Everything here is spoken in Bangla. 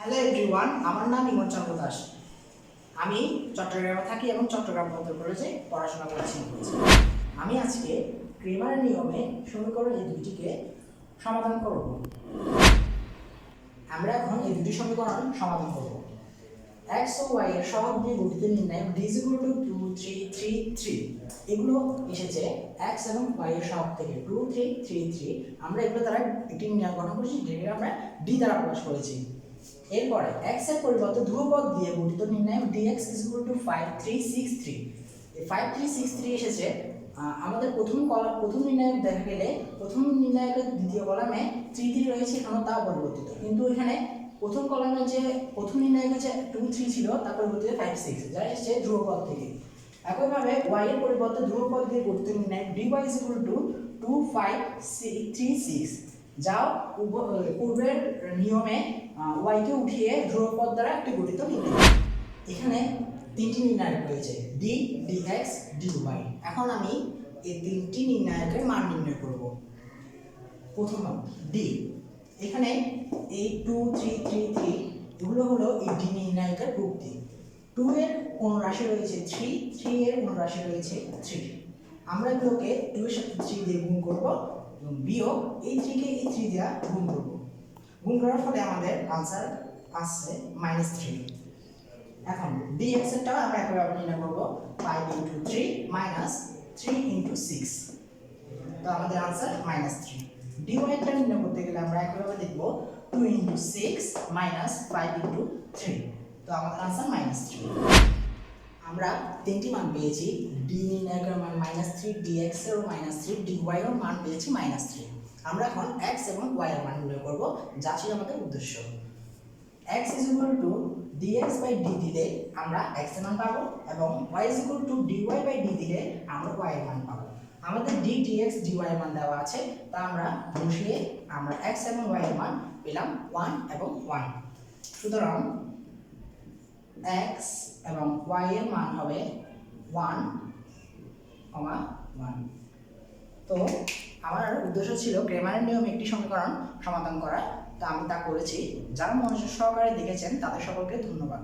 হ্যালো এভরিওয়ান, আমার নাম ইমন চন্দ্র দাস। আমি চট্টগ্রামে থাকি এবং চট্টগ্রাম মধ্যে কলেজে পড়াশোনা করছি। আমি আজকে ক্রেমারের নিয়মে সমীকরণ এই দুটিকে সমাধান করব। আমরা এখন এই দুটি সমীকরণ সমাধান করব। x ও y এর সহগ দিয়ে গঠিত নির্ণয় d = 2 3 3 3 এগুলো এসেছে x এবং y এর সহগ থেকে 2 3 3 3। আমরা এগুলো দ্বারা একটি নির্ণয় গঠন করেছি, যেটাকে আমরা d দ্বারা প্রকাশ করেছি। এরপরে x এর পরিবর্তে ধ্রুবপদ দিয়ে গঠিত নির্ণয় dx = 5 3 6 3। এই 5 3 6 3 এসেছে আমাদের প্রথম নির্ণায়ক দেখা গেলে প্রথম নির্ণায়কের দ্বিতীয় কলামে 3 3 রয়েছে, এখানে তা পরিবর্তিত, কিন্তু এখানে প্রথম কলামে যে প্রথম নির্ণায়ক হচ্ছে 2 3 ছিল, তার পরিবর্তিত 5 6, যা এসেছে ধ্রুবপদ থেকে। একইভাবে y এর পরিবর্তে ধ্রুবপদ দিয়ে গঠিত নির্ণায়ক dy = 2 5 3 6, যা পূর্বের নিয়মে y কে উঠিয়ে ধ্রুবপদ দ্বারা একটি গঠিত নির্ণায়ক। এখানে তিনটি নির্ণায়ক রয়েছে d dx dy। এখন আমি এই তিনটি নির্ণায়কের মান নির্ণয় করব। প্রথম d, এখানে এই 2 3 3 3 এগুলো হলো এই d নির্ণায়কের প্রকৃতি। 2 এর অনুরাশি রয়েছে 3, 3 এর অনুরাশি রয়েছে 3। আমরা এগুলোকে 2 এর সাথে 3 দিয়ে গুণ করব এবং বিয়োগ এই 3 কে এই 3 দিয়ে গুণ করব। গুণ করার ফলে আমাদের आंसर আসছে -3। এখন dx এরটা আমরা একইভাবে নির্ণয় করব 5 * 3 - 3 * 6। তো আমাদের आंसर -3। dy এরটা নির্ণয় করতে গেলে আমরা একইভাবে লিখব 2 * 6 - 5 * 3। তো আমাদের आंसर -3। আমরা তিনটি মান পেয়েছি, d নির্ণায়কের মান -3, dx এর -3, dy এর মান পেয়েছি -3। আমরা এখন x এবং y এর মান নির্ণয় করব, যা ছিল আমাদের উদ্দেশ্য। x = dx/d দিলে আমরা x এর মান পাবো এবং y = dy/d দিলে আমরা y এর মান পাবো। আমাদের d dx dy এর মান দেওয়া আছে, তা আমরা বসিয়ে আমরা x এবং y এর মান পেলাম 1 এবং 1। সুতরাং x এবং y এর মান হবে 1, 1। তো আমার উদ্দেশ্য ছিল ক্রেমারের নিয়মে একটি সমীকরণ সমাধান করা, তা আমি তা করেছি। যারা মনোযোগ সহকারে দেখেছেন তাদের সকলকে ধন্যবাদ।